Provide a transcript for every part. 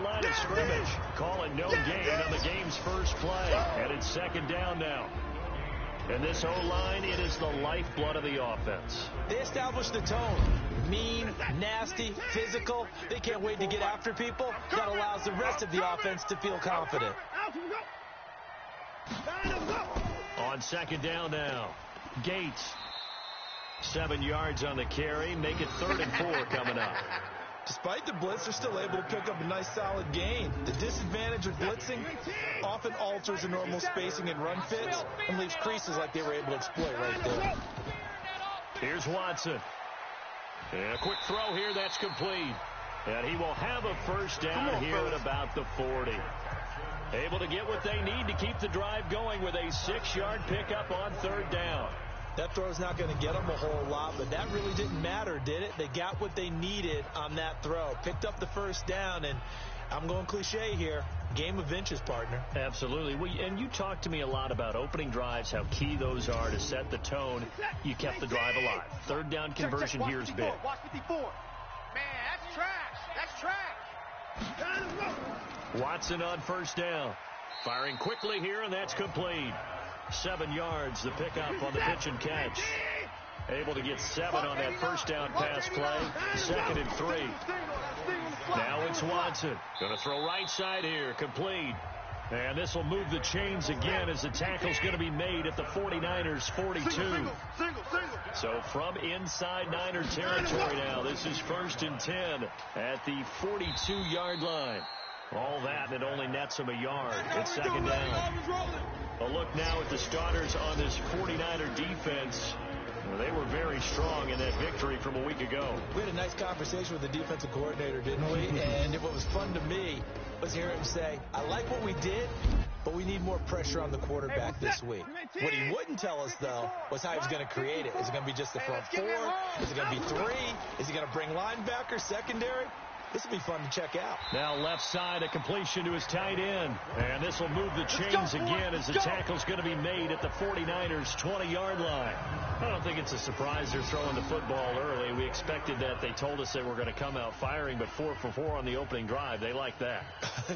line of scrimmage. Call it no gain on the game's first play. And it's second down now. And this O-line, it is the lifeblood of the offense. They established the tone. Mean, nasty, physical. They can't wait to get after people. That allows the rest of the offense to feel confident. On second down now, Gates. 7 yards on the carry. Make it 3rd and 4 coming up. Despite the blitz, they're still able to pick up a nice solid gain. The disadvantage of blitzing often alters the normal spacing and run fits and leaves creases like they were able to exploit right there. Here's Watson. And a quick throw here, that's complete. And he will have a first down here at about the 40. Able to get what they need to keep the drive going with a 6-yard pickup on 3rd down. That throw's not going to get them a whole lot, but that really didn't matter, did it? They got what they needed on that throw. Picked up the first down, and I'm going cliche here. Game of inches, partner. Absolutely. And you talked to me a lot about opening drives, how key those are to set the tone. You kept the drive alive. 3rd down conversion here is big. Watch 54. Man, that's trash. That's trash. Watson on first down. Firing quickly here, and that's complete. 7 yards, the pickup on the pitch and catch. Able to get 7 on that first down pass play. 2nd and 3. Now it's Watson. Going to throw right side here. Complete. And this will move the chains again as the tackle's going to be made at the 49ers 42. So from inside Niner territory now, this is 1st and 10 at the 42-yard line. All that, and it only nets him a yard. It's 2nd down. A look now at the starters on this 49er defense. Well, they were very strong in that victory from a week ago. We had a nice conversation with the defensive coordinator, didn't we? And what was fun to me was hearing him say, I like what we did, but we need more pressure on the quarterback this week. What he wouldn't tell us, though, was how he was going to create it. Is it going to be just the front 4? Is it going to be 3? Is he going to bring linebackers, secondary? This will be fun to check out. Now left side, a completion to his tight end. And this will move the chains again as the tackle's going to be made at the 49ers 20-yard line. I don't think it's a surprise they're throwing the football early. We expected that. They told us they were going to come out firing, but 4 for 4 on the opening drive. They like that.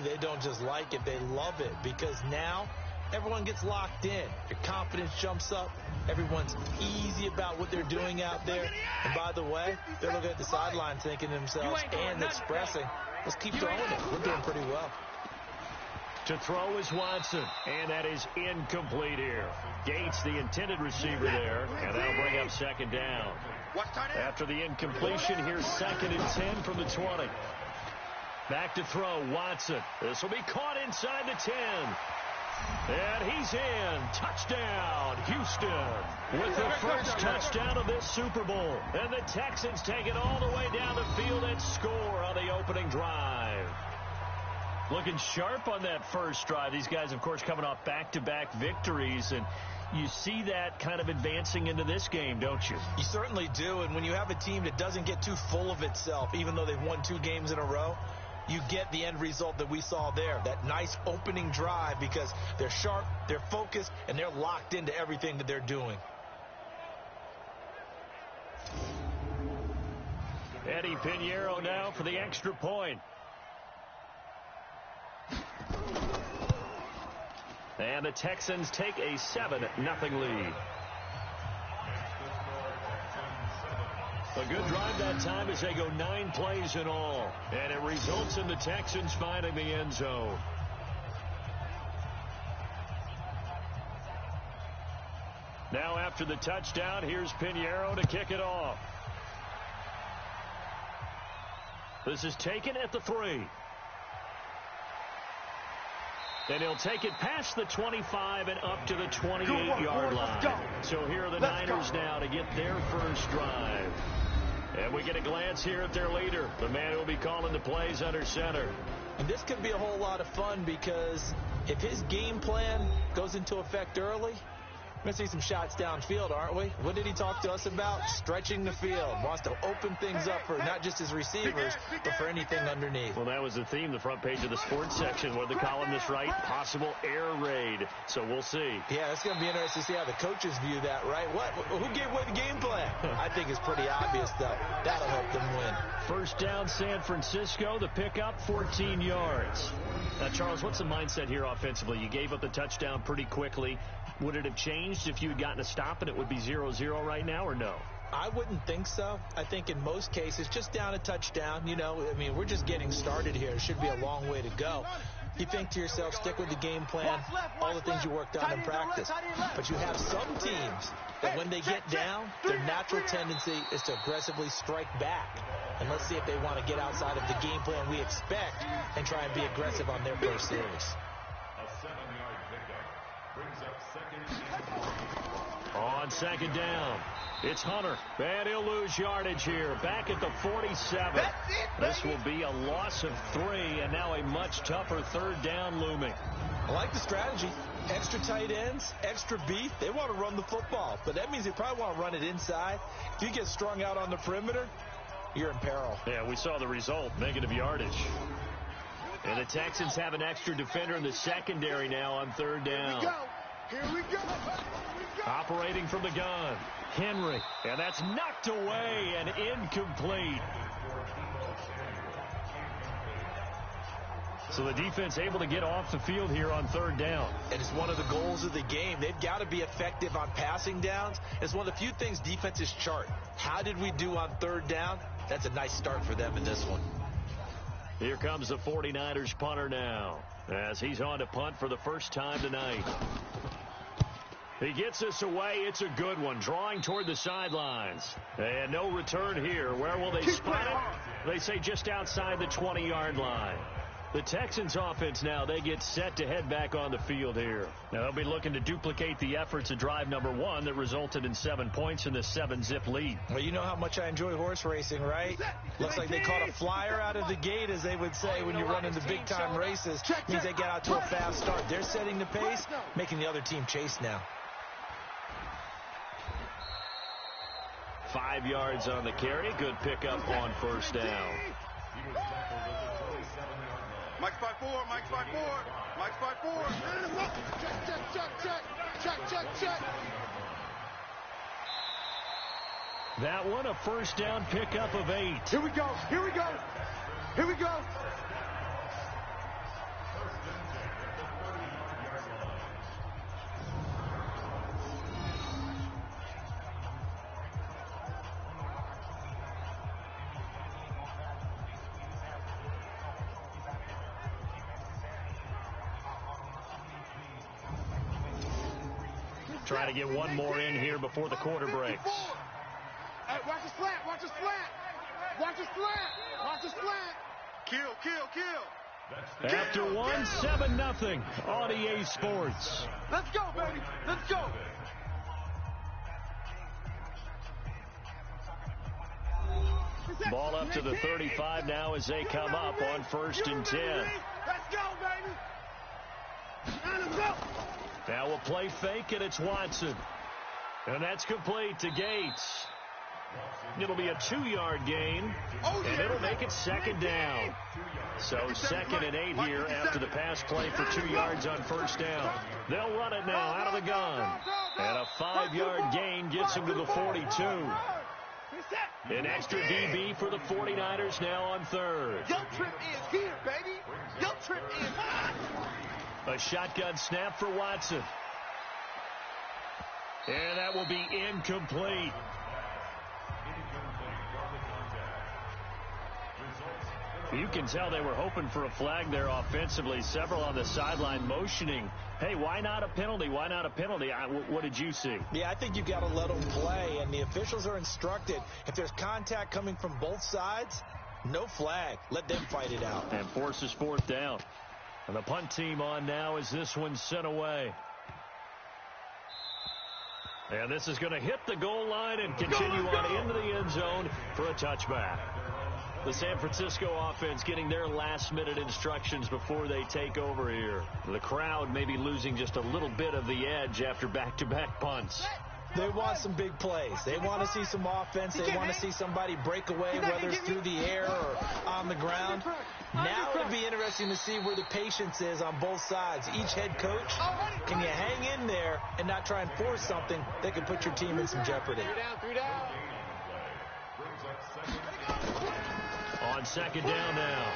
They don't just like it, they love it, because now everyone gets locked in. Your confidence jumps up. Everyone's easy about what they're doing out there. And by the way, they're looking at the sideline thinking to themselves and expressing, let's keep throwing it. We're doing pretty well. To throw is Watson, and that is incomplete here. Gates, the intended receiver there, and that'll bring up 2nd down. After the incompletion, here's 2nd and 10 from the 20. Back to throw, Watson. This will be caught inside the 10. And he's in. Touchdown, Houston, with the first touchdown of this Super Bowl. And the Texans take it all the way down the field and score on the opening drive. Looking sharp on that first drive. These guys, of course, coming off back-to-back victories, and you see that kind of advancing into this game, don't you? You certainly do, and when you have a team that doesn't get too full of itself, even though they've won 2 games in a row, you get the end result that we saw there, that nice opening drive, because they're sharp, they're focused, and they're locked into everything that they're doing. Eddie Pinheiro now for the extra point. And the Texans take a 7-0 lead. A good drive that time as they go 9 plays in all. And it results in the Texans finding the end zone. Now after the touchdown, here's Pinheiro to kick it off. This is taken at the 3. And he'll take it past the 25 and up to the 28-yard line. So here are the Niners now to get their first drive. And we get a glance here at their leader, the man who will be calling the plays under center. And this could be a whole lot of fun, because if his game plan goes into effect early, We're going to see some shots downfield, aren't we? What did he talk to us about? Stretching the field. Wants to open things up for not just his receivers, but for anything underneath. Well, that was the theme, the front page of the sports section. What did the columnist write? Possible air raid. So we'll see. Yeah, it's going to be interesting to see how the coaches view that, right? Who gave away the game plan? I think it's pretty obvious, though. That'll help them win. First down, San Francisco. The pickup, 14 yards. Now, Charles, what's the mindset here offensively? You gave up the touchdown pretty quickly. Would it have changed if you had gotten a stop and it would be 0-0 right now, or no? I wouldn't think so. I think in most cases, just down a touchdown, you know, I mean, we're just getting started here. It should be a long way to go. You think to yourself, stick with the game plan, all the things you worked on in practice. But you have some teams that when they get down, their natural tendency is to aggressively strike back. And let's see if they want to get outside of the game plan we expect and try and be aggressive on their first series. A 7-yard pickup brings up second. On second down, it's Hunter. And he'll lose yardage here. Back at the 47. This will be a loss of 3, and now a much tougher third down looming. I like the strategy. Extra tight ends, extra beef. They want to run the football, but that means they probably want to run it inside. If you get strung out on the perimeter, you're in peril. Yeah, we saw the result, negative yardage. And the Texans have an extra defender in the secondary now on third down. Here we go. Operating from the gun, Henry. And that's knocked away and incomplete. So the defense able to get off the field here on third down. And it's one of the goals of the game. They've got to be effective on passing downs. It's one of the few things defenses chart. How did we do on third down? That's a nice start for them in this one. Here comes the 49ers punter now, as he's on to punt for the first time tonight. He gets this away. It's a good one, drawing toward the sidelines. And no return here. Where will they spot it? They say just outside the 20-yard line. The Texans offense now, they get set to head back on the field here. Now they'll be looking to duplicate the efforts of drive number 1 that resulted in 7 points in this 7-zip lead. Well, you know how much I enjoy horse racing, right? Looks like they caught a flyer out of the gate, as they would say when you run into big-time races. Means they get out to a fast start. They're setting the pace, making the other team chase now. 5 yards on the carry. Good pickup on first down. Mike's 5-4, Mike's 5-4, Mike's 5-4. Check. That one, a first down pickup of 8. Here we go. Trying to get one more in here before the quarter breaks. Hey, watch his flat. Kill. After 1, 7-0 on EA Sports. Let's go, baby. Let's go. Ball up to the 35 now as they come up on 1st and 10. Let's go, baby. Let's go. Now we'll play fake, and it's Watson. And that's complete to Gates. It'll be a 2-yard gain, and it'll make it second down. So 2nd and 8 here after the pass play for 2 yards on first down. They'll run it now out of the gun. And a 5-yard gain gets them to the 42. An extra DB for the 49ers now on third. Your trip is here, baby. Your trip is hot. A shotgun snap for Watson. And that will be incomplete. You can tell they were hoping for a flag there offensively. Several on the sideline motioning. Hey, why not a penalty? Why not a penalty? What did you see? Yeah, I think you've got to let them play, and the officials are instructed. If there's contact coming from both sides, no flag. Let them fight it out. And forces 4th down. And the punt team on now as this one's sent away. And this is going to hit the goal line and continue on into the end zone for a touchback. The San Francisco offense getting their last-minute instructions before they take over here. The crowd may be losing just a little bit of the edge after back-to-back punts. They want some big plays. They want to see some offense. They want to see somebody break away, whether it's through the air or on the ground. Now it'll be interesting to see where the patience is on both sides. Each head coach, can you hang in there and not try and force something that could put your team in some jeopardy? 3 down. On second down now,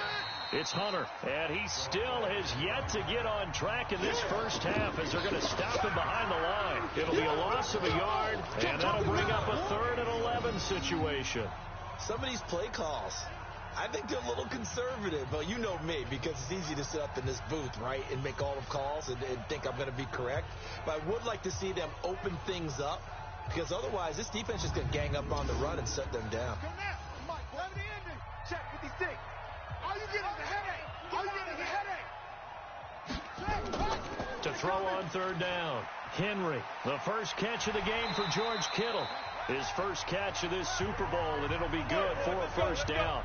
it's Hunter, and he still has yet to get on track in this first half as they're going to stop him behind the line. It'll be a loss of a yard, and that'll bring up a 3rd and 11 situation. Some of these play calls, I think they're a little conservative, but you know me, because it's easy to sit up in this booth, right, and make all of calls and think I'm going to be correct. But I would like to see them open things up, because otherwise this defense is going to gang up on the run and shut them down. Check 56. All you get is a headache. All you get is a headache. To throw on 3rd down, Henry, the first catch of the game for George Kittle. His first catch of this Super Bowl, and it'll be good for a 1st down.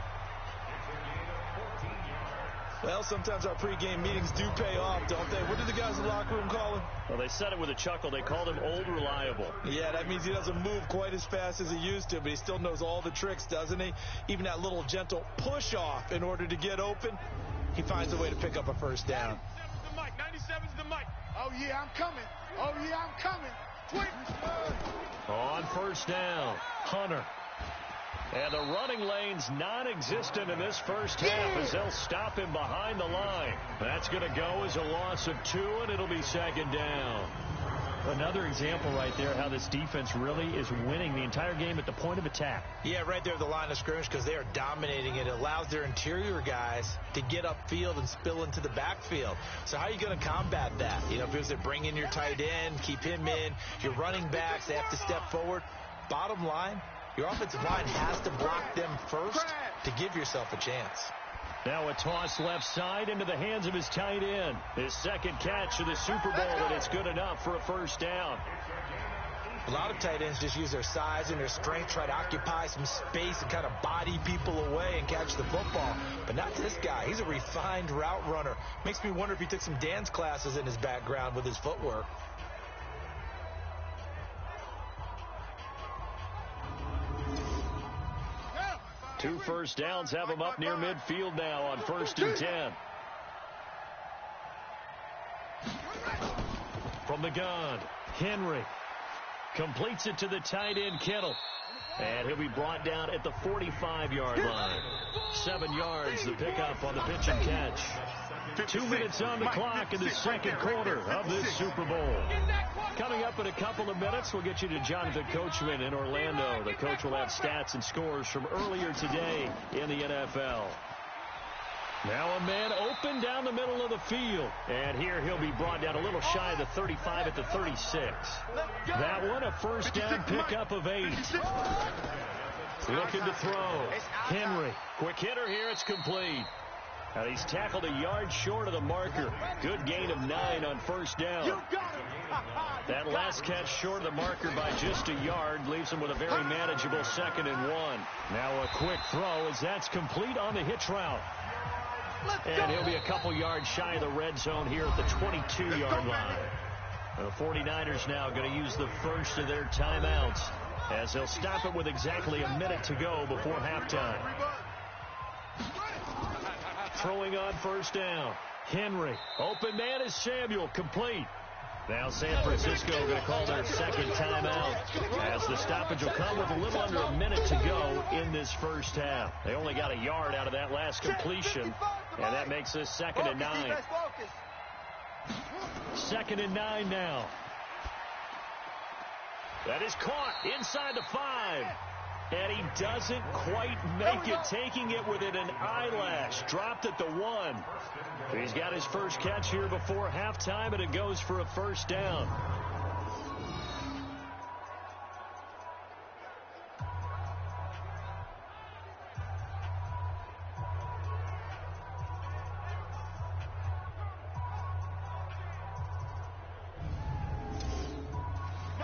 Well, sometimes our pregame meetings do pay off, don't they? What do the guys in the locker room call him? Well, they said it with a chuckle. They called him Old Reliable. Yeah, that means he doesn't move quite as fast as he used to, but he still knows all the tricks, doesn't he? Even that little gentle push-off in order to get open, he finds a way to pick up a 1st down. 97's the mic. 97's the mic. Oh, yeah, I'm coming. Oh, yeah, I'm coming. On 1st down, Hunter. And the running lane's non-existent in this first half as they'll stop him behind the line. That's going to go as a loss of 2, and it'll be 2nd down. Another example right there how this defense really is winning the entire game at the point of attack. Yeah, right there at the line of scrimmage, because they are dominating it. It allows their interior guys to get upfield and spill into the backfield. So how are you going to combat that? You know, if it was to bring in your tight end, keep him in, your running backs, they have to step forward. Bottom line, your offensive line has to block them first to give yourself a chance. Now a toss left side into the hands of his tight end. His 2nd catch of the Super Bowl, and it's good enough for a 1st down. A lot of tight ends just use their size and their strength, try to occupy some space and kind of body people away and catch the football. But not this guy. He's a refined route runner. Makes me wonder if he took some dance classes in his background with his footwork. 2 first downs have him up near midfield now on 1st and 10. From the gun, Henry completes it to the tight end, Kittle. And he'll be brought down at the 45-yard line. 7 yards, the pickup on the pitch and catch. 2 minutes on the clock in the 2nd quarter of this Super Bowl. Coming up in a couple of minutes, we'll get you to Jonathan Coachman in Orlando. The coach will have stats and scores from earlier today in the NFL. Now a man open down the middle of the field. And here he'll be brought down a little shy of the 35 at the 36. That one, a 1st down pickup of 8. Looking to throw. Henry. Quick hitter here. It's complete. Now he's tackled a yard short of the marker. Good gain of 9 on 1st down. That last catch short of the marker by just a yard leaves him with a very manageable 2nd and 1. Now a quick throw as that's complete on the hitch route. And he'll be a couple yards shy of the red zone here at the 22-yard line. The 49ers now going to use the first of their timeouts as they'll stop it with exactly a minute to go before halftime. Throwing on 1st down. Henry. Open man is Samuel. Complete. Now San Francisco going to call their 2nd timeout as the stoppage will come with a little under a minute to go in this first half. They only got a yard out of that last completion, and that makes this 2nd and 9. 2nd and 9 now. That is caught inside the 5. And he doesn't quite make it, taking it within an eyelash. Dropped at the 1. He's got his first catch here before halftime, and it goes for a 1st down.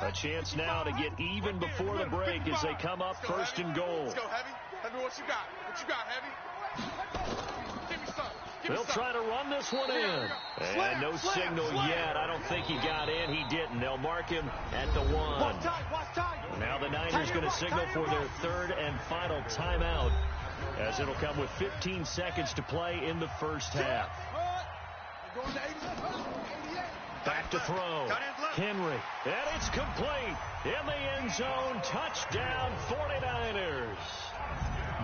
A chance now to get even before the break as they come up 1st and goal. Heavy, what you got? What you got, Heavy? Give me some. They'll try to run this one in. And no signal yet. I don't think he got in. He didn't. They'll mark him at the 1. Now the Niners going to signal for their third and final timeout, as it'll come with 15 seconds to play in the first half. Back to throw. Henry. And it's complete. In the end zone. Touchdown 49ers.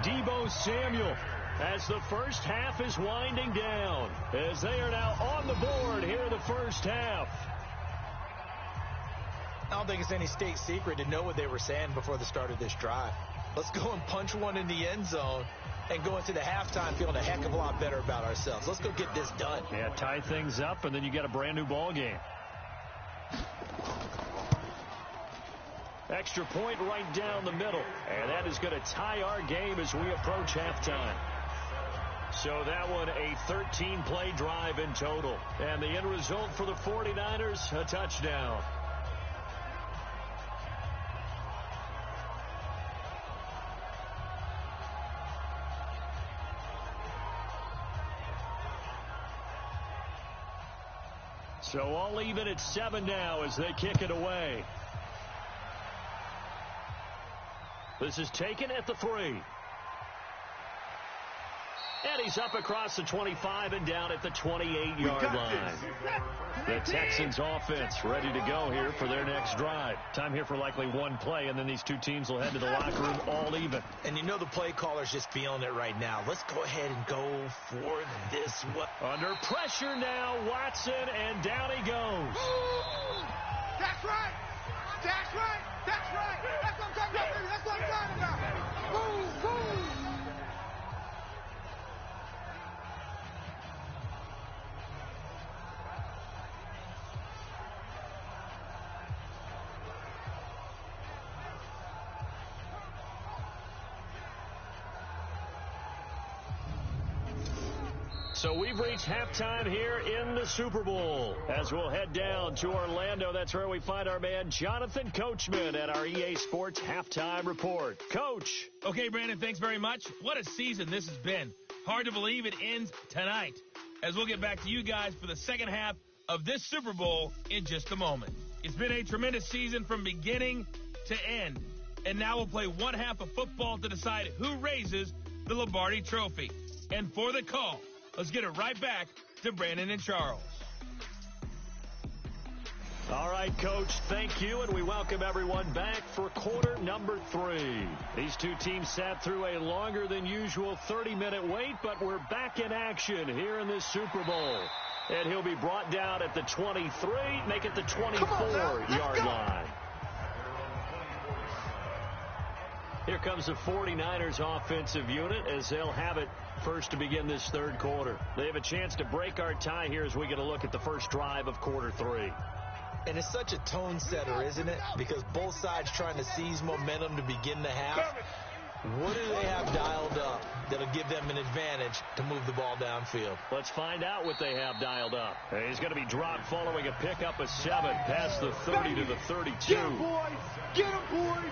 Deebo Samuel, as the first half is winding down, as they are now on the board here in the first half. I don't think it's any state secret to know what they were saying before the start of this drive. Let's go and punch one in the end zone and go into the halftime feeling a heck of a lot better about ourselves. Let's go get this done. Yeah, tie things up, and then you get a brand-new ball game. Extra point right down the middle, and that is going to tie our game as we approach halftime. So that one, a 13-play drive in total. And the end result for the 49ers, a touchdown. So all even at 7 now as they kick it away. This is taken at the 3. And he's up across the 25 and down at the 28-yard line. The Texans offense ready to go here for their next drive. Time here for likely one play, and then these two teams will head to the locker room all even. And you know the play caller's just feeling it right now. Let's go ahead and go for this one. Under pressure now, Watson, and down he goes. That's right. That's right. That's right. That's what I'm talking about. That's what I'm talking about. Boom, boom. So we've reached halftime here in the Super Bowl. As we'll head down to Orlando, that's where we find our man Jonathan Coachman at our EA Sports Halftime Report. Coach. Okay, Brandon, thanks very much. What a season this has been. Hard to believe it ends tonight, as we'll get back to you guys for the second half of this Super Bowl in just a moment. It's been a tremendous season from beginning to end, and now we'll play one half of football to decide who raises the Lombardi Trophy. And for the call, let's get it right back to Brandon and Charles. All right, Coach, thank you, and we welcome everyone back for quarter number 3. These two teams sat through a longer than usual 30-minute wait, but we're back in action here in this Super Bowl. And he'll be brought down at the 23, make it the 24-yard line. Here comes the 49ers offensive unit as they'll have it first to begin this third quarter. They have a chance to break our tie here as we get a look at the first drive of quarter 3. And it's such a tone setter, isn't it? Because both sides trying to seize momentum to begin the half. What do they have dialed up that'll give them an advantage to move the ball downfield? Let's find out what they have dialed up. He's going to be dropped following a pickup of 7 past the 30 to the 32. Get him, boy! Get him, boy!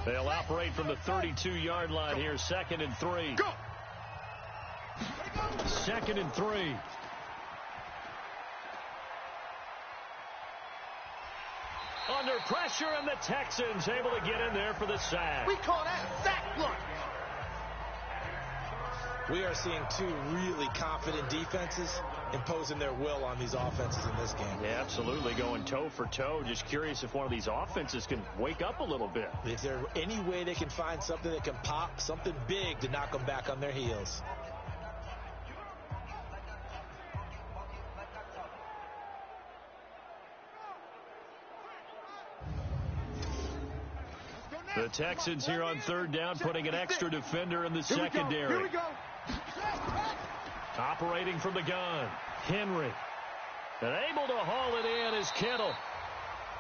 They'll operate from the 32-yard line here, 2nd and 3. Go! 2nd and 3. Under pressure, and the Texans able to get in there for the sack. We call that sack block. We are seeing two really confident defenses imposing their will on these offenses in this game. Yeah, absolutely, going toe for toe. Just curious if one of these offenses can wake up a little bit. Is there any way they can find something that can pop, something big to knock them back on their heels? The Texans here on 3rd down, putting an extra defender in the secondary. Here we go. Operating from the gun, Henry. And able to haul it in is Kittle.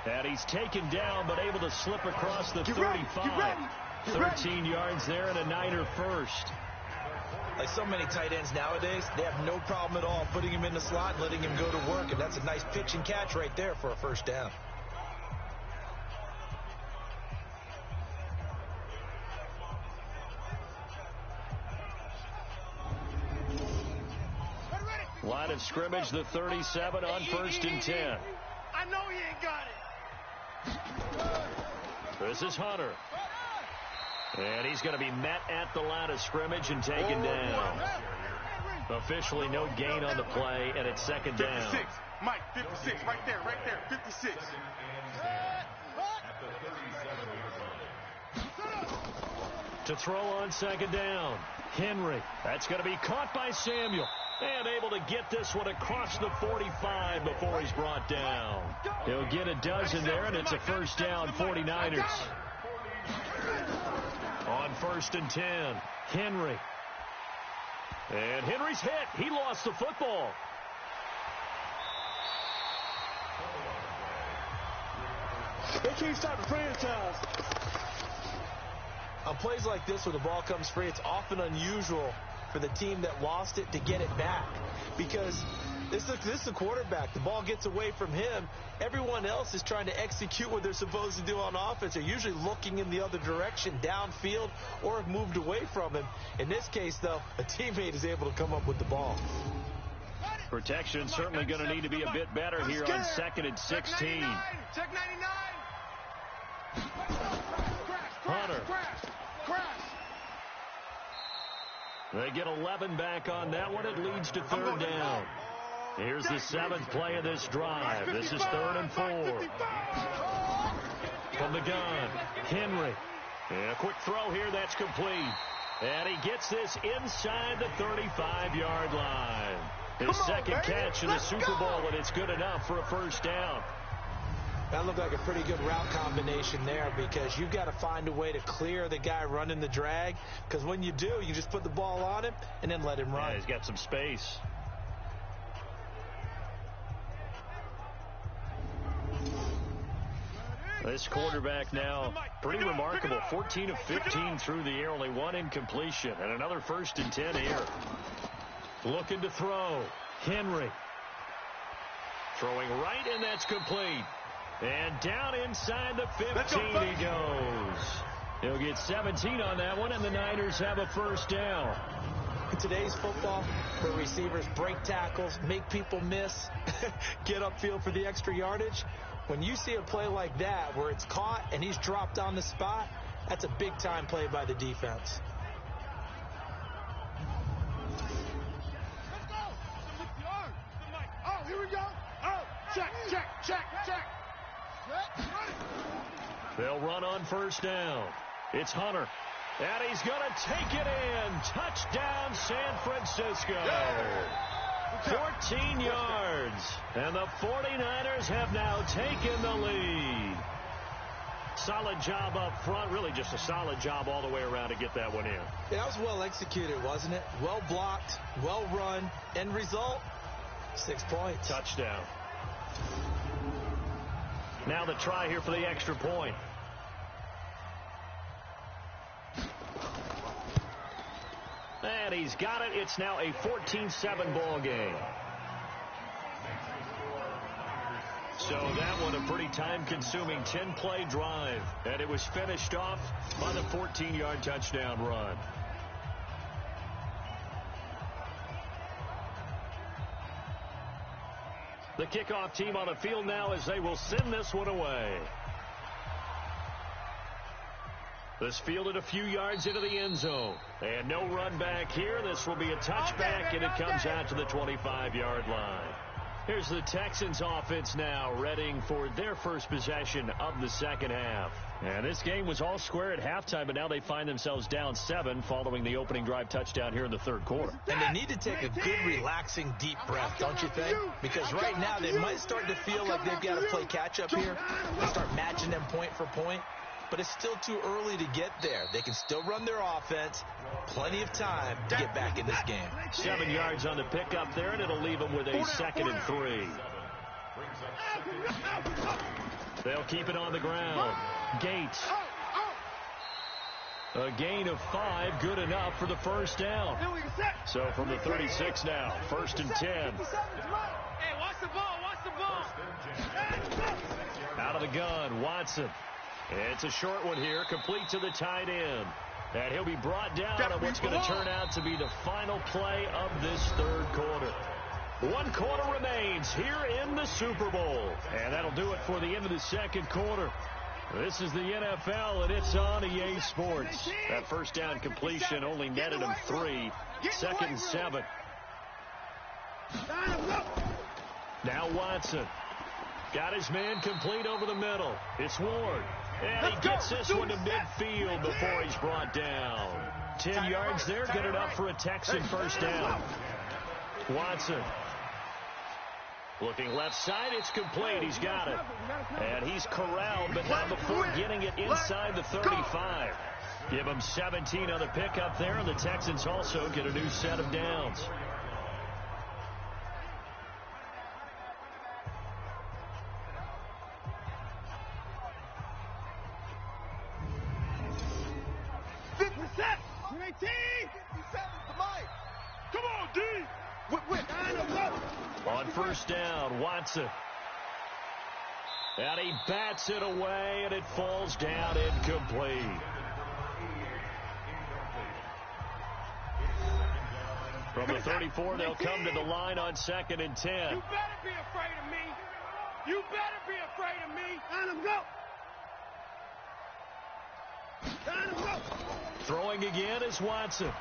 And he's taken down, but able to slip across the 35. 13 yards there and a Niner first. Like so many tight ends nowadays, they have no problem at all putting him in the slot and letting him go to work. And that's a nice pitch and catch right there for a first down. Line of scrimmage, the 37 on 1st and 10. I know he ain't got it. This is Hunter. And he's going to be met at the line of scrimmage and taken down. Officially no gain on the play, and it's 2nd down. 56. Mike, 56. Right there, 56. To throw on 2nd down. Henry. That's going to be caught by Samuel. And able to get this one across the 45 before he's brought down. He'll get a dozen there, and it's a first down, 49ers. On 1st and 10, Henry. And Henry's hit. He lost the football. They can't stop the franchise. On plays like this where the ball comes free, it's often unusual for the team that lost it to get it back. Because this is the quarterback. The ball gets away from him. Everyone else is trying to execute what they're supposed to do on offense. They're usually looking in the other direction, downfield, or have moved away from him. In this case, though, a teammate is able to come up with the ball. Protection certainly going to need to be a bit better here on 2nd and 16. Check 99. Hunter. Crash. They get 11 back on that one. It leads to 3rd down. Here's the 7th play of this drive. This is 3rd and 4. From the gun, Henry. And a quick throw here. That's complete. And he gets this inside the 35-yard line. His second catch in the Super Bowl, and it's good enough for a first down. That looked like a pretty good route combination there, because you've got to find a way to clear the guy running the drag, because when you do, you just put the ball on him and then let him run. Yeah, he's got some space. This quarterback now pretty remarkable. 14 of 15 through the air, only one incompletion, and another 1st and 10 here. Looking to throw. Henry. Throwing right, and that's complete. And down inside the 15 he goes. He'll get 17 on that one, and the Niners have a first down. In today's football, where receivers break tackles, make people miss, get upfield for the extra yardage, when you see a play like that where it's caught and he's dropped on the spot, that's a big-time play by the defense. Oh, here we go. Oh, check. They'll run on first down. It's Hunter. And he's going to take it in. Touchdown, San Francisco. 14 yards. And the 49ers have now taken the lead. Solid job up front. Really just a solid job all the way around to get that one in. Yeah, that was well executed, wasn't it? Well blocked, well run. End result, 6 points. Touchdown. Now the try here for the extra point. And he's got it. It's now a 14-7 ball game. So that one a pretty time-consuming 10-play drive. And it was finished off by the 14-yard touchdown run. The kickoff team on the field now as they will send this one away. This fielded a few yards into the end zone. And no run back here. This will be a touchback, and it comes out to the 25-yard line. Here's the Texans offense now, readying for their first possession of the second half. And this game was all square at halftime, but now they find themselves down 7 following the opening drive touchdown here in the third quarter. And they need to take a good, relaxing, deep breath, don't you think? Because right now they might start to feel like they've got to play catch-up here and start matching them point for point. But it's still too early to get there. They can still run their offense. Plenty of time to get back in this game. 7 yards on the pickup there, and it'll leave them with a 2nd and 3. They'll keep it on the ground. Gates. A gain of 5, good enough for the first down. So from the 36 now, 1st and 10. Hey, watch the ball, watch the ball. Out of the gun, Watson. It's a short one here, complete to the tight end. And he'll be brought down on what's going to turn out to be the final play of this third quarter. 1 quarter remains here in the Super Bowl. And that'll do it for the end of the second quarter. This is the NFL, and it's on EA Sports. That first down completion only netted him 3. 2nd and 7. Now Watson. Got his man complete over the middle. It's Ward. And he gets this one to midfield before he's brought down. 10 yards there, good enough for a Texan first down. Watson. Looking left side, it's complete. He's got it. And he's corralled, but not before getting it inside the 35. Give him 17 on the pickup there, and the Texans also get a new set of downs. Come on, D! On first down, Watson. And he bats it away, and it falls down incomplete. From the 34, they'll come to the line on 2nd and 10. You better be afraid of me. You better be afraid of me. Let him go. Let him go. Throwing again is Watson.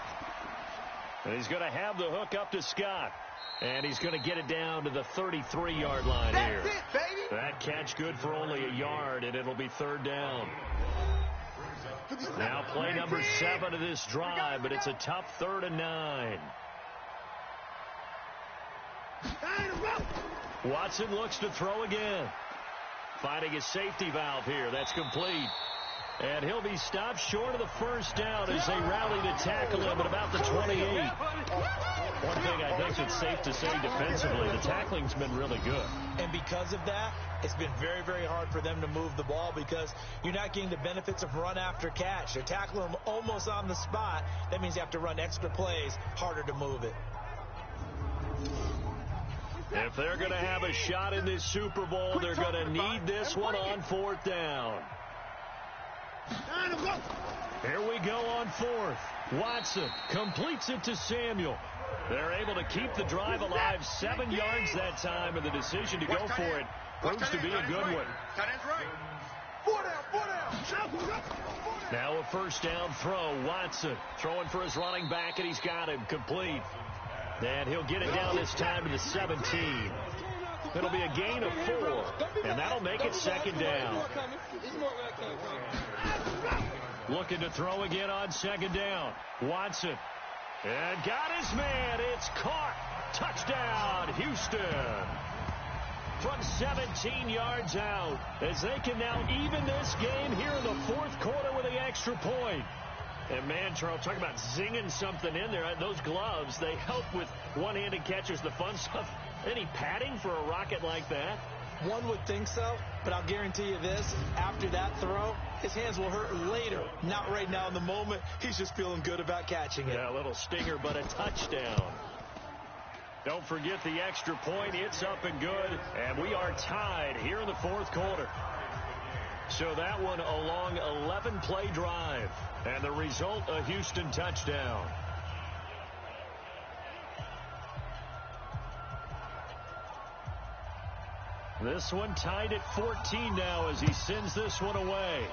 And he's going to have the hook up to Scott. And he's going to get it down to the 33-yard line here. That's it, baby. That catch good for only a yard, and it'll be 3rd down. Now play number 7 of this drive, but it's a tough 3rd and 9. Watson looks to throw again. Finding his safety valve here. That's complete. And he'll be stopped short of the first down as they rally to tackle him at about the 28. One thing I think it's safe to say defensively, the tackling's been really good. And because of that, it's been very, very hard for them to move the ball because you're not getting the benefits of run after catch. They're tackling them almost on the spot. That means you have to run extra plays, harder to move it. If they're going to have a shot in this Super Bowl, they're going to need this one on 4th down. Here we go on 4th. Watson completes it to Samuel. They're able to keep the drive alive 7 yards that time, and the decision to go for it proves to be a good one. Now a first down throw. Watson throwing for his running back, and he's got him complete. And he'll get it down this time to the 17. It'll be a gain of 4, and that'll make it 2nd down. Looking to throw again on 2nd down. Watson. And got his man. It's caught. Touchdown, Houston. From 17 yards out, as they can now even this game here in the 4th quarter with an extra point. And, man, Charles, talk about zinging something in there. Those gloves, they help with one-handed catches, the fun stuff. Any padding for a rocket like that? One would think so, but I'll guarantee you this. After that throw, his hands will hurt later. Not right now in the moment. He's just feeling good about catching it. Yeah, a little stinger, but a touchdown. Don't forget the extra point. It's up and good, and we are tied here in the 4th quarter. So that one a long 11-play drive, and the result, a Houston touchdown. This one tied at 14 now as he sends this one away.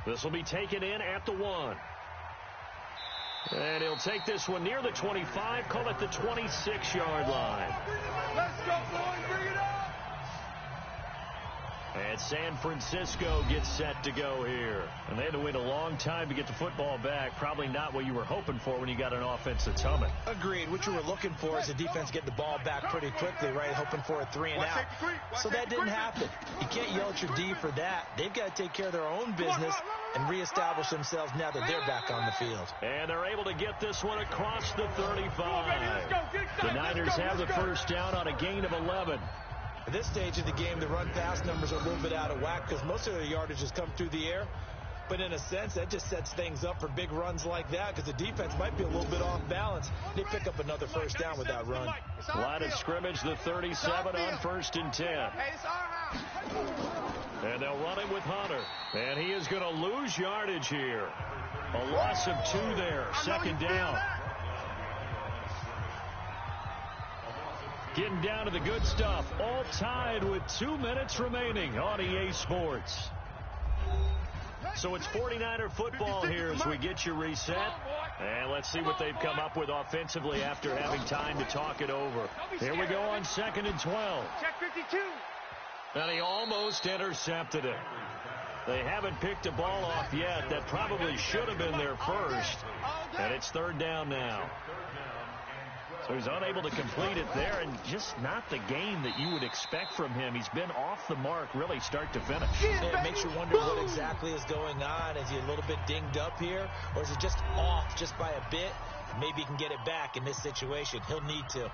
This will be taken in at the 1. And he'll take this one near the 25, call it the 26-yard line. Let's go, boys, bring it up! And San Francisco gets set to go here. And they had to wait a long time to get the football back. Probably not what you were hoping for when you got an offense that's humming. Agreed. What you were looking for is the defense get the ball back pretty quickly, right? Hoping for a 3 and out. So that didn't happen. You can't yell at your D for that. They've got to take care of their own business and reestablish themselves now that they're back on the field. And they're able to get this one across the 35. The Niners have the first down on a gain of 11. At this stage of the game, the run-pass numbers are a little bit out of whack because most of their yardage has come through the air. But in a sense, that just sets things up for big runs like that because the defense might be a little bit off balance. They pick up another first down with that run. Line of scrimmage, the 37 on 1st and 10. And they'll run it with Hunter. And he is going to lose yardage here. A loss of 2 there. 2nd down. Getting down to the good stuff. All tied with 2 minutes remaining on EA Sports. So it's 49er football here as we get you reset. And let's see what they've come up with offensively after having time to talk it over. Here we go on 2nd and 12. Check 52. And he almost intercepted it. They haven't picked a ball off yet. That probably should have been their first. And it's 3rd down now. So he's unable to complete it there, and just not the game that you would expect from him. He's been off the mark, really, start to finish. It makes you wonder what exactly is going on. Is he a little bit dinged up here, or is it just off just by a bit? Maybe he can get it back in this situation. He'll need to.